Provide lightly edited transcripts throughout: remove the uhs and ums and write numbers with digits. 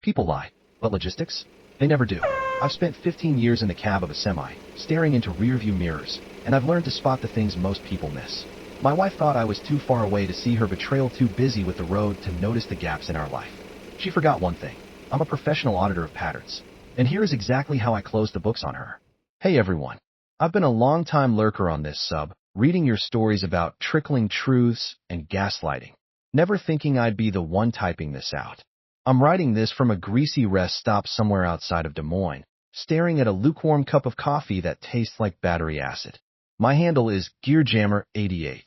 People lie, but logistics? They never do. I've spent 15 years in the cab of a semi, staring into rearview mirrors, and I've learned to spot the things most people miss. My wife thought I was too far away to see her betrayal, too busy with the road to notice the gaps in our life. She forgot one thing. I'm a professional auditor of patterns. And here is exactly how I closed the books on her. Hey everyone. I've been a long-time lurker on this sub, reading your stories about trickling truths and gaslighting. Never thinking I'd be the one typing this out. I'm writing this from a greasy rest stop somewhere outside of Des Moines, staring at a lukewarm cup of coffee that tastes like battery acid. My handle is GearJammer88.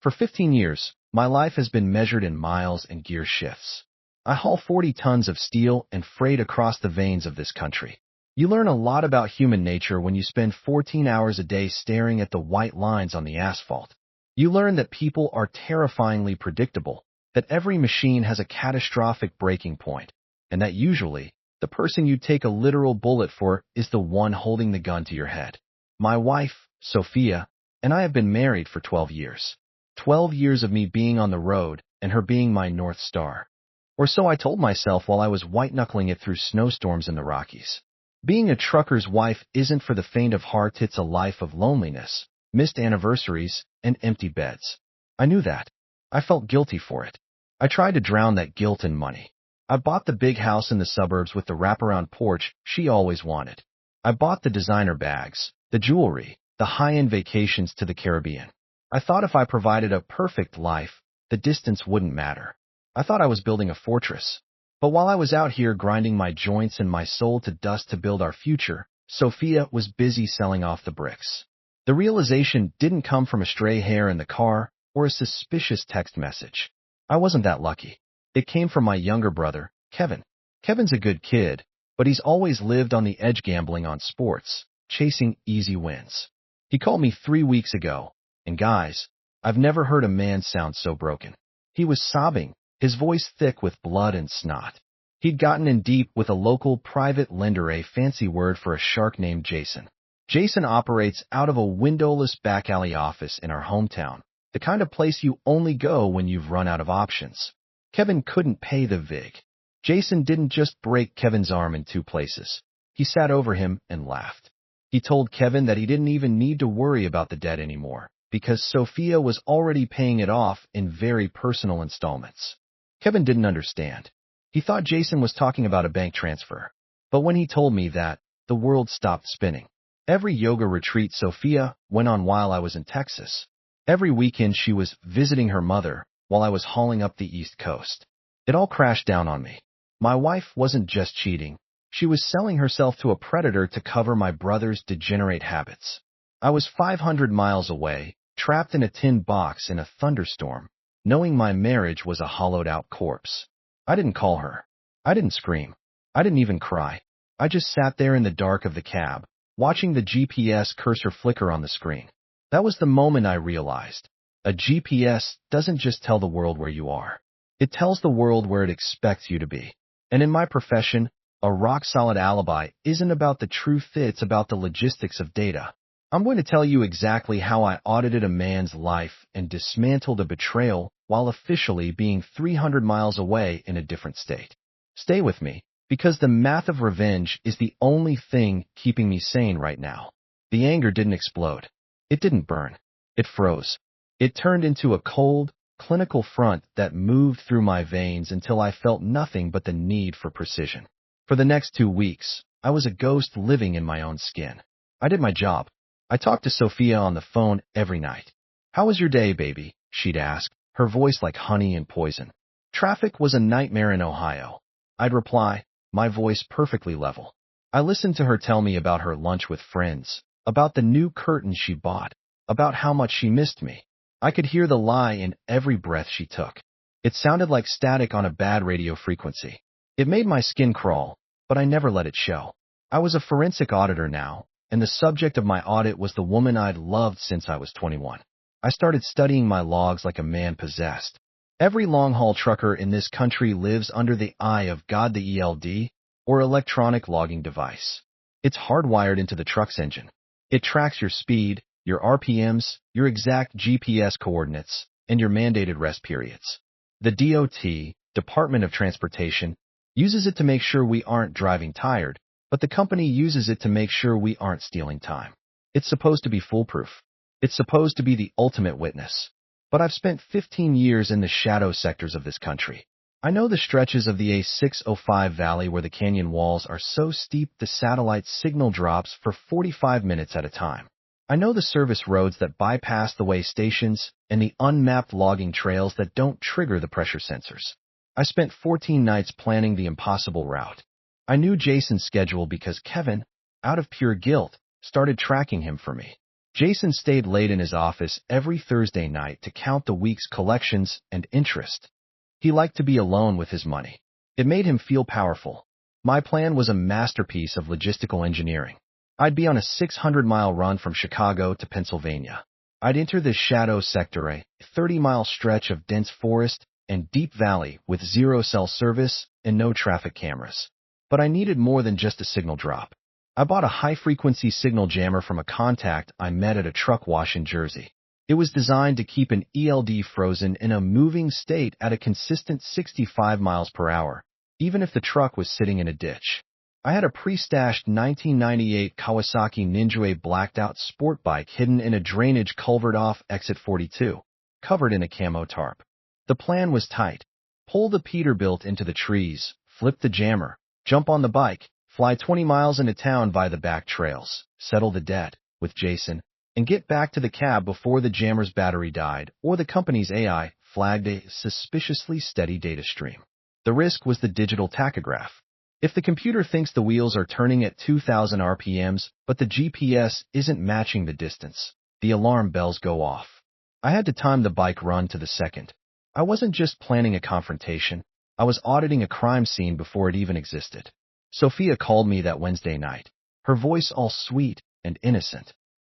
For 15 years, my life has been measured in miles and gear shifts. I haul 40 tons of steel and freight across the veins of this country. You learn a lot about human nature when you spend 14 hours a day staring at the white lines on the asphalt. You learn that people are terrifyingly predictable, that every machine has a catastrophic breaking point, and that usually, the person you take a literal bullet for is the one holding the gun to your head. My wife, Sofia, and I have been married for 12 years. 12 years of me being on the road and her being my North Star. Or so I told myself while I was white-knuckling it through snowstorms in the Rockies. Being a trucker's wife isn't for the faint of heart. It's a life of loneliness, missed anniversaries, and empty beds. I knew that. I felt guilty for it. I tried to drown that guilt in money. I bought the big house in the suburbs with the wraparound porch she always wanted. I bought the designer bags, the jewelry, the high-end vacations to the Caribbean. I thought if I provided a perfect life, the distance wouldn't matter. I thought I was building a fortress. But while I was out here grinding my joints and my soul to dust to build our future, Sofia was busy selling off the bricks. The realization didn't come from a stray hair in the car or a suspicious text message. I wasn't that lucky. It came from my younger brother, Kevin. Kevin's a good kid, but he's always lived on the edge, gambling on sports, chasing easy wins. He called me 3 weeks ago, and guys, I've never heard a man sound so broken. He was sobbing, his voice thick with blood and snot. He'd gotten in deep with a local private lender, a fancy word for a shark named Jason. Jason operates out of a windowless back alley office in our hometown, the kind of place you only go when you've run out of options. Kevin couldn't pay the vig. Jason didn't just break Kevin's arm in 2 places. He sat over him and laughed. He told Kevin that he didn't even need to worry about the debt anymore, because Sofia was already paying it off in very personal installments. Kevin didn't understand. He thought Jason was talking about a bank transfer. But when he told me that, the world stopped spinning. Every yoga retreat Sofia went on while I was in Texas. Every weekend she was visiting her mother while I was hauling up the East Coast. It all crashed down on me. My wife wasn't just cheating. She was selling herself to a predator to cover my brother's degenerate habits. I was 500 miles away, trapped in a tin box in a thunderstorm, knowing my marriage was a hollowed-out corpse. I didn't call her. I didn't scream. I didn't even cry. I just sat there in the dark of the cab, watching the GPS cursor flicker on the screen. That was the moment I realized. A GPS doesn't just tell the world where you are. It tells the world where it expects you to be. And in my profession, a rock-solid alibi isn't about the truth, it's about the logistics of data. I'm going to tell you exactly how I audited a man's life and dismantled a betrayal while officially being 300 miles away in a different state. Stay with me, because the math of revenge is the only thing keeping me sane right now. The anger didn't explode. It didn't burn. It froze. It turned into a cold, clinical front that moved through my veins until I felt nothing but the need for precision. For the next 2 weeks, I was a ghost living in my own skin. I did my job. I talked to Sofia on the phone every night. "How was your day, baby?" she'd ask, her voice like honey and poison. Traffic was a nightmare in Ohio. I'd reply, my voice perfectly level. I listened to her tell me about her lunch with friends, about the new curtains she bought, about how much she missed me. I could hear the lie in every breath she took. It sounded like static on a bad radio frequency. It made my skin crawl, but I never let it show. I was a forensic auditor now, and the subject of my audit was the woman I'd loved since I was 21. I started studying my logs like a man possessed. Every long-haul trucker in this country lives under the eye of God, the ELD, or electronic logging device. It's hardwired into the truck's engine. It tracks your speed, your RPMs, your exact GPS coordinates, and your mandated rest periods. The DOT, Department of Transportation, uses it to make sure we aren't driving tired, but the company uses it to make sure we aren't stealing time. It's supposed to be foolproof. It's supposed to be the ultimate witness. But I've spent 15 years in the shadow sectors of this country. I know the stretches of the A605 Valley where the canyon walls are so steep the satellite signal drops for 45 minutes at a time. I know the service roads that bypass the way stations and the unmapped logging trails that don't trigger the pressure sensors. I spent 14 nights planning the impossible route. I knew Jason's schedule because Kevin, out of pure guilt, started tracking him for me. Jason stayed late in his office every Thursday night to count the week's collections and interest. He liked to be alone with his money. It made him feel powerful. My plan was a masterpiece of logistical engineering. I'd be on a 600-mile run from Chicago to Pennsylvania. I'd enter this shadow sector, a 30-mile stretch of dense forest and deep valley with zero cell service and no traffic cameras. But I needed more than just a signal drop. I bought a high-frequency signal jammer from a contact I met at a truck wash in Jersey. It was designed to keep an ELD frozen in a moving state at a consistent 65 miles per hour, even if the truck was sitting in a ditch. I had a pre-stashed 1998 Kawasaki Ninja blacked-out sport bike hidden in a drainage culvert off exit 42, covered in a camo tarp. The plan was tight. Pull the Peterbilt into the trees, flip the jammer, jump on the bike, fly 20 miles into town via the back trails, settle the debt with Jason, and get back to the cab before the jammer's battery died or the company's AI flagged a suspiciously steady data stream. The risk was the digital tachograph. If the computer thinks the wheels are turning at 2,000 RPMs, but the GPS isn't matching the distance, the alarm bells go off. I had to time the bike run to the second. I wasn't just planning a confrontation. I was auditing a crime scene before it even existed. Sofia called me that Wednesday night, her voice all sweet and innocent.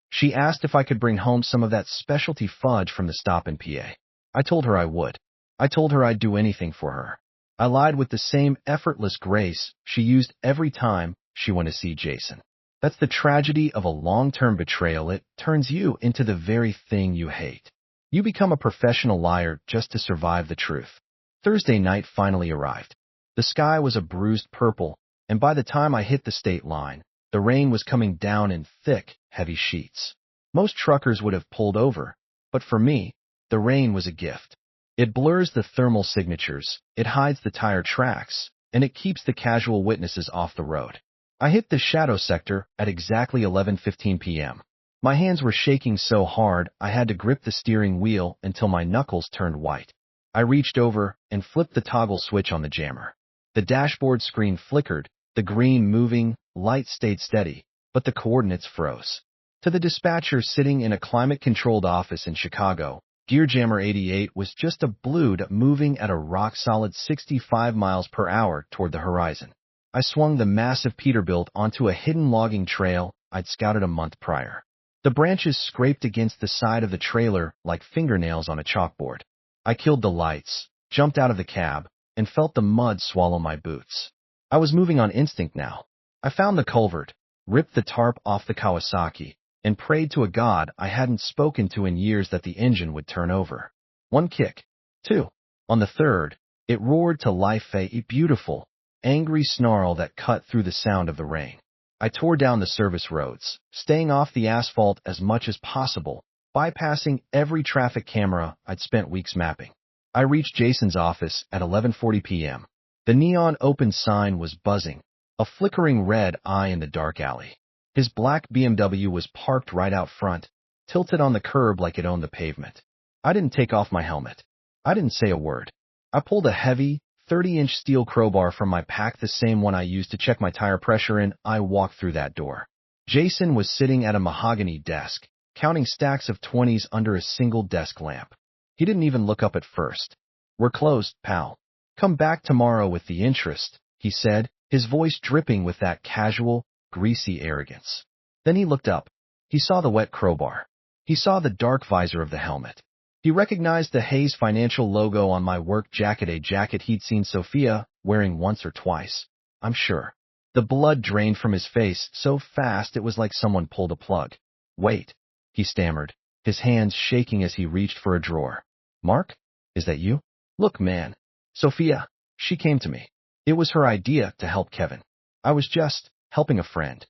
She asked if I could bring home some of that specialty fudge from the stop in PA. I told her I would. I told her I'd do anything for her. I lied with the same effortless grace she used every time she went to see Jason. That's the tragedy of a long-term betrayal. It turns you into the very thing you hate. You become a professional liar just to survive the truth. Thursday night finally arrived. The sky was a bruised purple, and by the time I hit the state line, the rain was coming down in thick, heavy sheets. Most truckers would have pulled over, but for me, the rain was a gift. It blurs the thermal signatures, it hides the tire tracks, and it keeps the casual witnesses off the road. I hit the shadow sector at exactly 11:15 p.m. My hands were shaking so hard I had to grip the steering wheel until my knuckles turned white. I reached over and flipped the toggle switch on the jammer. The dashboard screen flickered, the green moving light stayed steady, but the coordinates froze. To the dispatcher sitting in a climate-controlled office in Chicago, Gearjammer 88 was just a blood moving at a rock-solid 65 miles per hour toward the horizon. I swung the massive Peterbilt onto a hidden logging trail I'd scouted a month prior. The branches scraped against the side of the trailer like fingernails on a chalkboard. I killed the lights, jumped out of the cab, and felt the mud swallow my boots. I was moving on instinct now. I found the culvert, ripped the tarp off the Kawasaki, and prayed to a god I hadn't spoken to in years that the engine would turn over. One kick. Two. On the third, it roared to life, a beautiful, angry snarl that cut through the sound of the rain. I tore down the service roads, staying off the asphalt as much as possible, bypassing every traffic camera I'd spent weeks mapping. I reached Jason's office at 11:40 p.m. The neon open sign was buzzing, a flickering red eye in the dark alley. His black BMW was parked right out front, tilted on the curb like it owned the pavement. I didn't take off my helmet. I didn't say a word. I pulled a heavy, 30-inch steel crowbar from my pack, the same one I used to check my tire pressure, and I walked through that door. Jason was sitting at a mahogany desk, counting stacks of 20s under a single desk lamp. He didn't even look up at first. "We're closed, pal. Come back tomorrow with the interest," he said, his voice dripping with that casual, greasy arrogance. Then he looked up. He saw the wet crowbar. He saw the dark visor of the helmet. He recognized the Hayes Financial logo on my work jacket, a jacket he'd seen Sofia wearing once or twice, I'm sure. The blood drained from his face so fast it was like someone pulled a plug. "Wait," he stammered, his hands shaking as he reached for a drawer. "Mark? Is that you? Look, man. Sofia." She came to me. It was her idea to help Kevin. I was just helping a friend.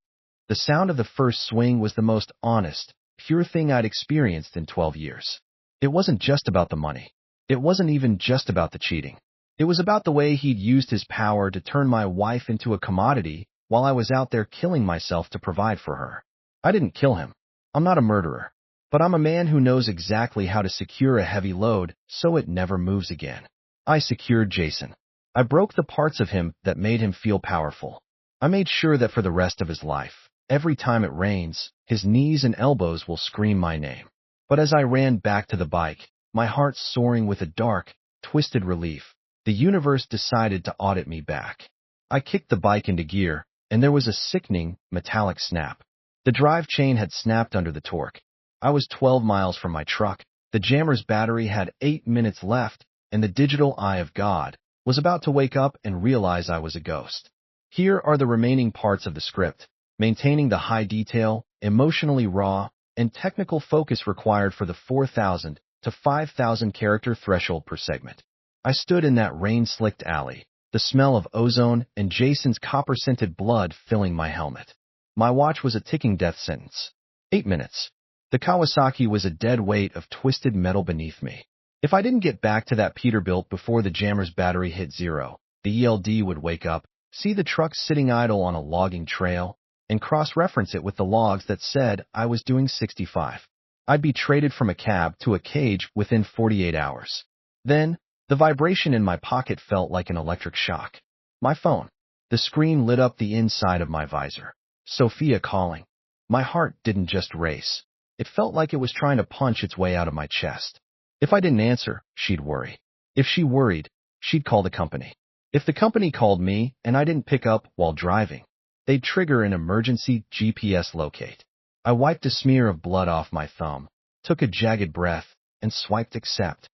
The sound of the first swing was the most honest, pure thing I'd experienced in 12 years. It wasn't just about the money. It wasn't even just about the cheating. It was about the way he'd used his power to turn my wife into a commodity while I was out there killing myself to provide for her. I didn't kill him. I'm not a murderer. But I'm a man who knows exactly how to secure a heavy load so it never moves again. I secured Jason. I broke the parts of him that made him feel powerful. I made sure that for the rest of his life, every time it rains, his knees and elbows will scream my name. But as I ran back to the bike, my heart soaring with a dark, twisted relief, the universe decided to audit me back. I kicked the bike into gear, and there was a sickening, metallic snap. The drive chain had snapped under the torque. I was 12 miles from my truck, the jammer's battery had 8 minutes left, and the digital eye of God was about to wake up and realize I was a ghost. Here are the remaining parts of the script, maintaining the high detail, emotionally raw, and technical focus required for the 4,000 to 5,000 character threshold per segment. I stood in that rain-slicked alley, the smell of ozone and Jason's copper-scented blood filling my helmet. My watch was a ticking death sentence. 8 minutes. The Kawasaki was a dead weight of twisted metal beneath me. If I didn't get back to that Peterbilt before the jammer's battery hit zero, the ELD would wake up, see the truck sitting idle on a logging trail, and cross-reference it with the logs that said I was doing 65. I'd be traded from a cab to a cage within 48 hours. Then, the vibration in my pocket felt like an electric shock. My phone. The screen lit up the inside of my visor. Sofia calling. My heart didn't just race. It felt like it was trying to punch its way out of my chest. If I didn't answer, she'd worry. If she worried, she'd call the company. If the company called me and I didn't pick up while driving, they'd trigger an emergency GPS locate. I wiped a smear of blood off my thumb, took a jagged breath, and swiped accept.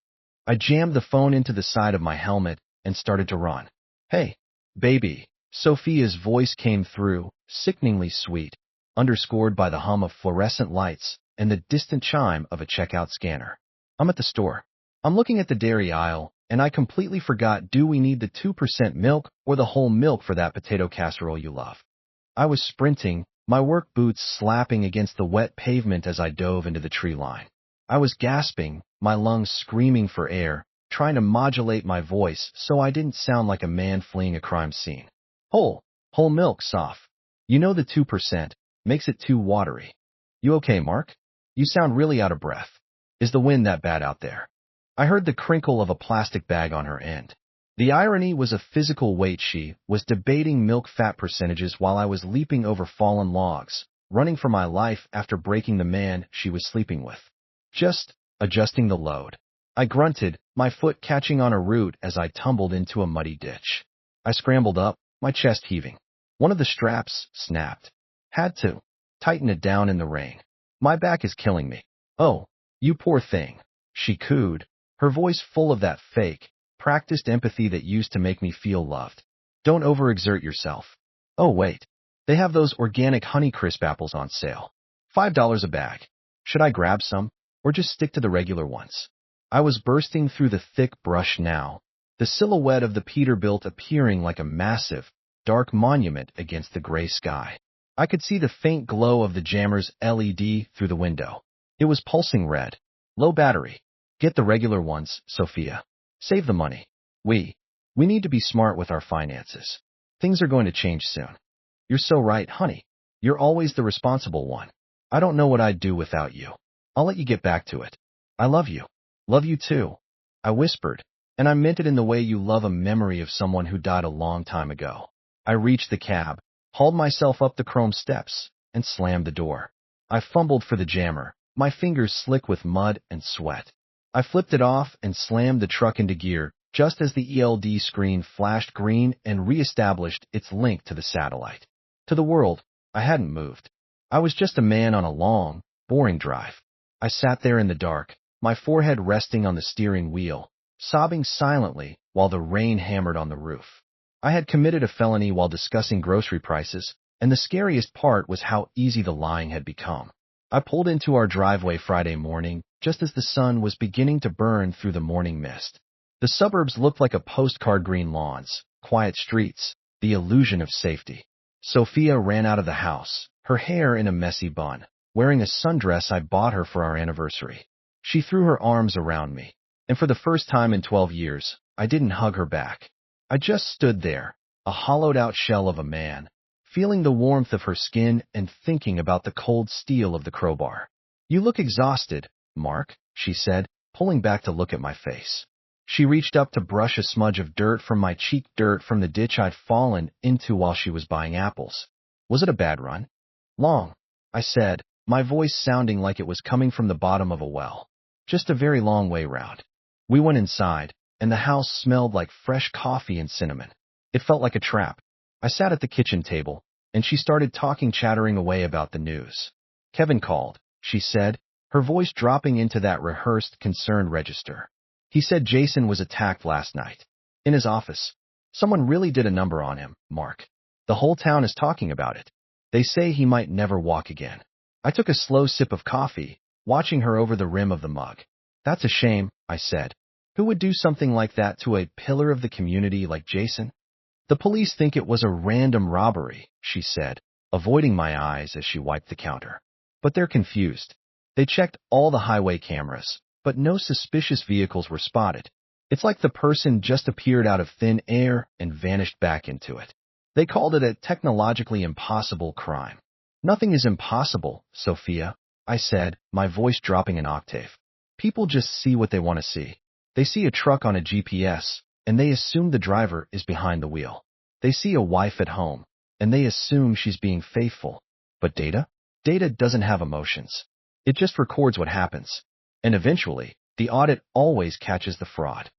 I jammed the phone into the side of my helmet and started to run. Hey, baby. Sophia's voice came through, sickeningly sweet, underscored by the hum of fluorescent lights and the distant chime of a checkout scanner. I'm at the store. I'm looking at the dairy aisle, and I completely forgot, do we need the 2% milk or the whole milk for that potato casserole you love? I was sprinting, my work boots slapping against the wet pavement as I dove into the tree line. I was gasping, my lungs screaming for air, trying to modulate my voice so I didn't sound like a man fleeing a crime scene. Whole milk, Sof. You know the 2% makes it too watery. You okay, Mark? You sound really out of breath. Is the wind that bad out there? I heard the crinkle of a plastic bag on her end. The irony was a physical weight. She was debating milk fat percentages while I was leaping over fallen logs, running for my life after breaking the man she was sleeping with. Just adjusting the load. I grunted, my foot catching on a root as I tumbled into a muddy ditch. I scrambled up, my chest heaving. One of the straps snapped. Had to tighten it down in the rain. My back is killing me. Oh, you poor thing, she cooed, her voice full of that fake, practiced empathy that used to make me feel loved. Don't overexert yourself. Oh wait, they have those organic Honeycrisp apples on sale. $5 a bag. Should I grab some, or just stick to the regular ones? I was bursting through the thick brush now, the silhouette of the Peterbilt appearing like a massive, dark monument against the gray sky. I could see the faint glow of the jammer's LED through the window. It was pulsing red. Low battery. Get the regular ones, Sofia. Save the money. We need to be smart with our finances. Things are going to change soon. You're so right, honey. You're always the responsible one. I don't know what I'd do without you. I'll let you get back to it. I love you. Love you too. I whispered, and I meant it in the way you love a memory of someone who died a long time ago. I reached the cab, hauled myself up the chrome steps, and slammed the door. I fumbled for the jammer, my fingers slick with mud and sweat. I flipped it off and slammed the truck into gear just as the ELD screen flashed green and reestablished its link to the satellite. To the world, I hadn't moved. I was just a man on a long, boring drive. I sat there in the dark, my forehead resting on the steering wheel, sobbing silently while the rain hammered on the roof. I had committed a felony while discussing grocery prices, and the scariest part was how easy the lying had become. I pulled into our driveway Friday morning, just as the sun was beginning to burn through the morning mist. The suburbs looked like a postcard: green lawns, quiet streets, the illusion of safety. Sofia ran out of the house, her hair in a messy bun, wearing a sundress I bought her for our anniversary. She threw her arms around me, and for the first time in 12 years, I didn't hug her back. I just stood there, a hollowed-out shell of a man, feeling the warmth of her skin and thinking about the cold steel of the crowbar. "You look exhausted, Mark," she said, pulling back to look at my face. She reached up to brush a smudge of dirt from my cheek, dirt from the ditch I'd fallen into while she was buying apples. "Was it a bad run?" "Long," I said, my voice sounding like it was coming from the bottom of a well. "Just a very long way round." We went inside, and the house smelled like fresh coffee and cinnamon. It felt like a trap. I sat at the kitchen table, and she started talking, chattering away about the news. "Kevin called," she said, her voice dropping into that rehearsed, concerned register. "He said Jason was attacked last night. In his office. Someone really did a number on him, Mark. The whole town is talking about it. They say he might never walk again." I took a slow sip of coffee, watching her over the rim of the mug. "That's a shame," I said. "Who would do something like that to a pillar of the community like Jason?" "The police think it was a random robbery," she said, avoiding my eyes as she wiped the counter. "But they're confused. They checked all the highway cameras, but no suspicious vehicles were spotted. It's like the person just appeared out of thin air and vanished back into it. They called it a technologically impossible crime." "Nothing is impossible, Sofia," I said, my voice dropping an octave. "People just see what they want to see. They see a truck on a GPS, and they assume the driver is behind the wheel. They see a wife at home, and they assume she's being faithful. But data? Data doesn't have emotions. It just records what happens. And eventually, the audit always catches the fraud."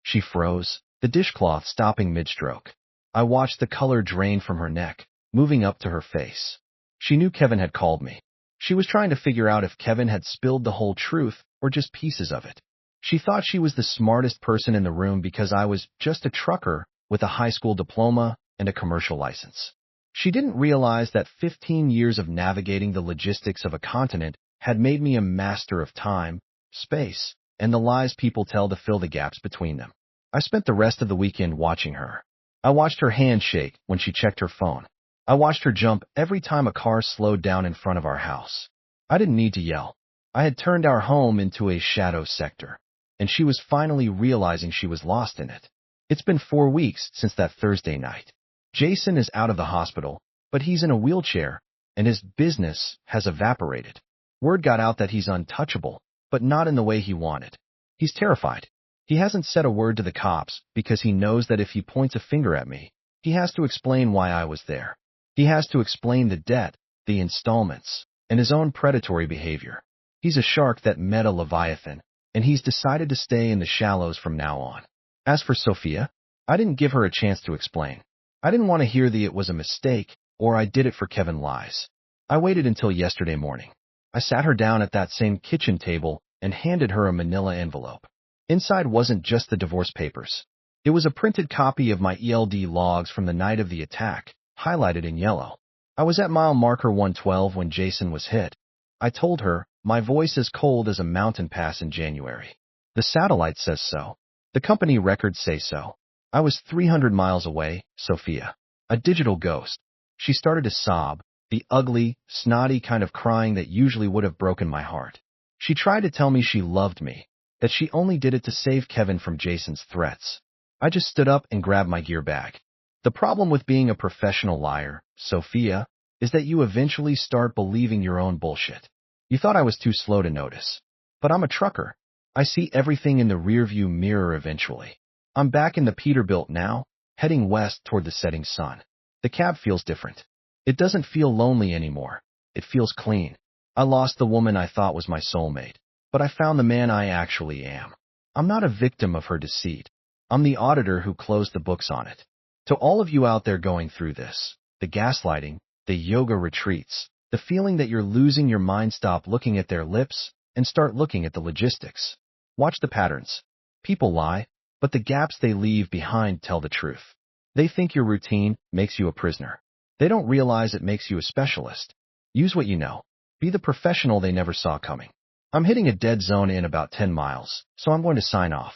She froze, the dishcloth stopping mid-stroke. I watched the color drain from her neck, moving up to her face. She knew Kevin had called me. She was trying to figure out if Kevin had spilled the whole truth or just pieces of it. She thought she was the smartest person in the room because I was just a trucker with a high school diploma and a commercial license. She didn't realize that 15 years of navigating the logistics of a continent had made me a master of time, space, and the lies people tell to fill the gaps between them. I spent the rest of the weekend watching her. I watched her hand shake when she checked her phone. I watched her jump every time a car slowed down in front of our house. I didn't need to yell. I had turned our home into a shadow sector, and she was finally realizing she was lost in it. It's been 4 weeks since that Thursday night. Jason is out of the hospital, but he's in a wheelchair, and his business has evaporated. Word got out that he's untouchable, but not in the way he wanted. He's terrified. He hasn't said a word to the cops because he knows that if he points a finger at me, he has to explain why I was there. He has to explain the debt, the installments, and his own predatory behavior. He's a shark that met a leviathan, and he's decided to stay in the shallows from now on. As for Sofia, I didn't give her a chance to explain. I didn't want to hear it was a mistake or I did it for Kevin lies. I waited until yesterday morning. I sat her down at that same kitchen table and handed her a manila envelope. Inside wasn't just the divorce papers. It was a printed copy of my ELD logs from the night of the attack, highlighted in yellow. I was at mile marker 112 when Jason was hit. I told her, my voice as cold as a mountain pass in January. The satellite says so. The company records say so. I was 300 miles away, Sofia. A digital ghost. She started to sob, the ugly, snotty kind of crying that usually would have broken my heart. She tried to tell me she loved me, that she only did it to save Kevin from Jason's threats. I just stood up and grabbed my gear bag. The problem with being a professional liar, Sofia, is that you eventually start believing your own bullshit. You thought I was too slow to notice. But I'm a trucker. I see everything in the rearview mirror eventually. I'm back in the Peterbilt now, heading west toward the setting sun. The cab feels different. It doesn't feel lonely anymore. It feels clean. I lost the woman I thought was my soulmate, but I found the man I actually am. I'm not a victim of her deceit. I'm the auditor who closed the books on it. To all of you out there going through this, the gaslighting, the yoga retreats, the feeling that you're losing your mind, stop looking at their lips and start looking at the logistics. Watch the patterns. People lie, but the gaps they leave behind tell the truth. They think your routine makes you a prisoner. They don't realize it makes you a specialist. Use what you know. Be the professional they never saw coming. I'm hitting a dead zone in about 10 miles, so I'm going to sign off.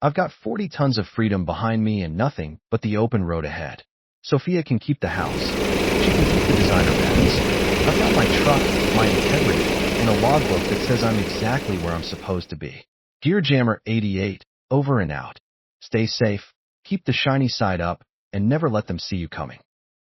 I've got 40 tons of freedom behind me and nothing but the open road ahead. Sophia can keep the house. She can keep the designer bags. I've got my truck, my integrity, and a logbook that says I'm exactly where I'm supposed to be. Gear Jammer 88, over and out. Stay safe, keep the shiny side up, and never let them see you coming.